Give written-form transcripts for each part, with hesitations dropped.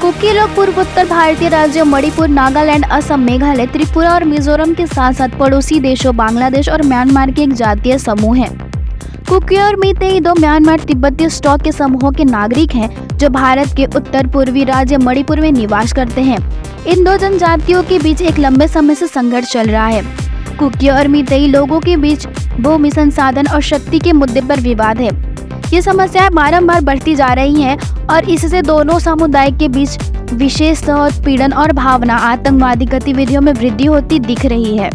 Cookie लोग पूर्वोत्तर भारतीय राज्यों मणिपुर, नागालैंड, असम, मेघालय, त्रिपुरा और मिजोरम के साथ साथ पड़ोसी देशों बांग्लादेश और म्यांमार के एक जातीय समूह है। कुकी और मीतेई दो म्यांमार तिब्बती स्टॉक के समूहों के नागरिक हैं जो भारत के उत्तर पूर्वी राज्य मणिपुर में निवास करते हैं। इन दो जनजातियों के बीच एक लंबे समय से संघर्ष चल रहा है। कुकी और मीतेई लोगों के बीच भूमि, संसाधन और शक्ति के मुद्दे पर विवाद है। ये समस्याएं बारंबार बढ़ती जा रही हैं और इससे दोनों समुदाय के बीच विशेष उत्पीड़न और भावना आतंकवादी गतिविधियों में वृद्धि होती दिख रही है।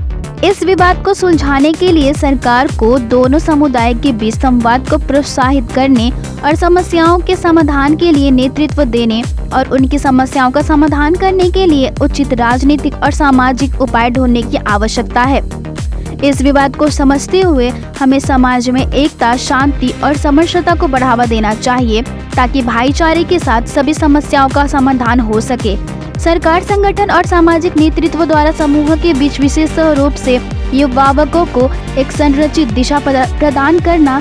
इस विवाद को सुलझाने के लिए सरकार को दोनों समुदाय के बीच संवाद को प्रोत्साहित करने और समस्याओं के समाधान के लिए नेतृत्व देने और उनकी समस्याओं का समाधान करने के लिए उचित राजनीतिक और सामाजिक उपाय ढूंढने की आवश्यकता है। इस विवाद को समझते हुए हमें समाज में एकता, शांति और समरसता को बढ़ावा देना चाहिए ताकि भाईचारे के साथ सभी समस्याओं का समाधान हो सके। सरकार, संगठन और सामाजिक नेतृत्व द्वारा समूह के बीच विशेष रूप से युवाओं को एक संरचित दिशा प्रदान करना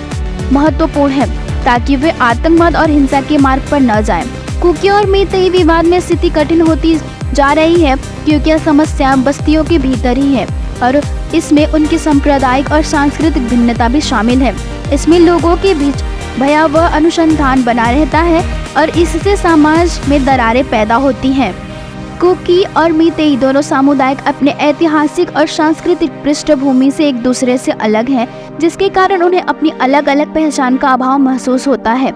महत्वपूर्ण है ताकि वे आतंकवाद और हिंसा के मार्ग पर न जाएं। कुकी और मीतेई विवाद में स्थिति कठिन होती जा रही है क्योंकि यह समस्या बस्तियों के भीतर ही है और इसमें उनकी सांप्रदायिक और सांस्कृतिक भिन्नता भी शामिल है। इसमें लोगों के बीच भयावह अनुसंधान बना रहता है और इससे समाज में दरारें पैदा होती हैं। कुकी और मीतेई दोनों समुदाय अपने ऐतिहासिक और सांस्कृतिक पृष्ठभूमि से एक दूसरे से अलग हैं, जिसके कारण उन्हें अपनी अलग अलग पहचान का अभाव महसूस होता है।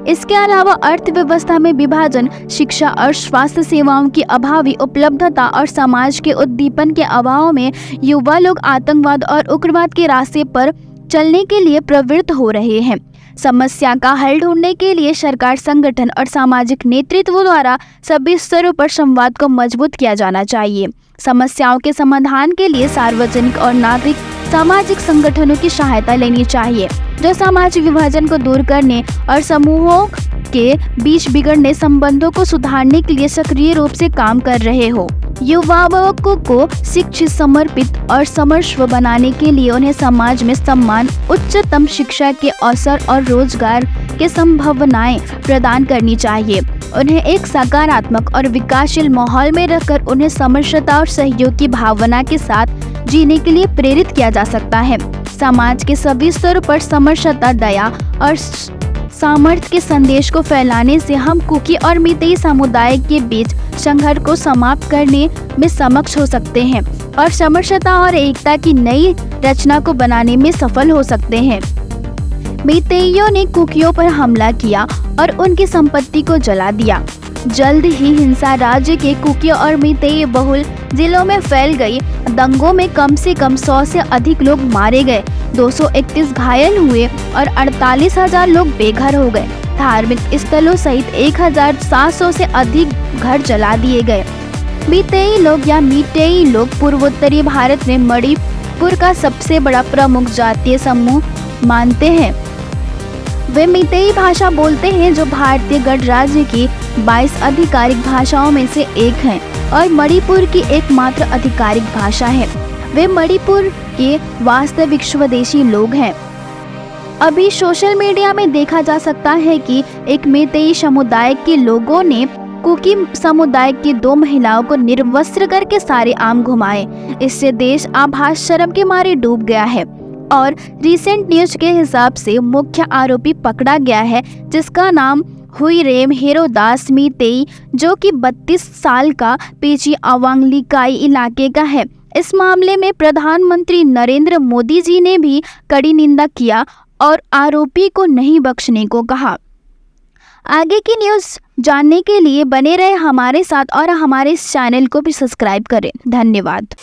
इसके अलावा अर्थव्यवस्था में विभाजन, शिक्षा और स्वास्थ्य सेवाओं की अभावी उपलब्धता और समाज के उद्दीपन के अभाव में युवा लोग आतंकवाद और उग्रवाद के रास्ते पर चलने के लिए प्रवृत्त हो रहे हैं। समस्या का हल ढूंढने के लिए सरकार, संगठन और सामाजिक नेतृत्व द्वारा सभी स्तरों पर संवाद को मजबूत किया जाना चाहिए। समस्याओं के समाधान के लिए सार्वजनिक और नागरिक सामाजिक संगठनों की सहायता लेनी चाहिए जो सामाजिक विभाजन को दूर करने और समूहों के बीच बिगड़ने संबंधों को सुधारने के लिए सक्रिय रूप से काम कर रहे हो। युवाओं को शिक्षित, समर्पित और समर्थ बनाने के लिए उन्हें समाज में सम्मान, उच्चतम शिक्षा के अवसर और रोजगार के संभावनाएं प्रदान करनी चाहिए। उन्हें एक सकारात्मक और विकासशील माहौल में रखकर उन्हें समरसता और सहयोग की भावना के साथ जीने के लिए प्रेरित किया जा सकता है। समाज के सभी स्तरों पर समरसता, दया और सामर्थ्य के संदेश को फैलाने से हम कुकी और मीतेई समुदाय के बीच संघर्ष को समाप्त करने में सक्षम हो सकते हैं और समरसता और एकता की नई रचना को बनाने में सफल हो सकते हैं। मीतेइयों ने कुकियों पर हमला किया और उनकी संपत्ति को जला दिया। जल्द ही हिंसा राज्य के कुकी और मीतेई बहुल जिलों में फैल गई। दंगों में कम से कम 100 से अधिक लोग मारे गए, 231 घायल हुए और 48,000 लोग बेघर हो गए। धार्मिक स्थलों सहित 1,700 से अधिक घर जला दिए गए। मीतेई लोग या मीतेई लोग पूर्वोत्तरी भारत में मणिपुर का सबसे बड़ा प्रमुख जातीय समूह मानते हैं। वे मीतेई भाषा बोलते हैं जो भारतीय गणराज्य की 22 आधिकारिक भाषाओं में से एक है और मणिपुर की एकमात्र आधिकारिक भाषा है। वे मणिपुर के वास्तविक स्वदेशी लोग हैं। अभी सोशल मीडिया में देखा जा सकता है कि एक मीतेई समुदाय के लोगों ने कुकी समुदाय की 2 महिलाओं को निर्वस्त्र करके सारे आम घुमाए। इससे देश आभास शर्म के मारे डूब गया है और रिसेंट न्यूज के हिसाब से मुख्य आरोपी पकड़ा गया है जिसका नाम हुईरेम हेरोदास मीतेई जो कि 32 साल का पेची अवांगलिकाई इलाके का है। इस मामले में प्रधानमंत्री नरेंद्र मोदी जी ने भी कड़ी निंदा किया और आरोपी को नहीं बख्शने को कहा। आगे की न्यूज़ जानने के लिए बने रहे हमारे साथ और हमारे इस चैनल को भी सब्सक्राइब करें। धन्यवाद।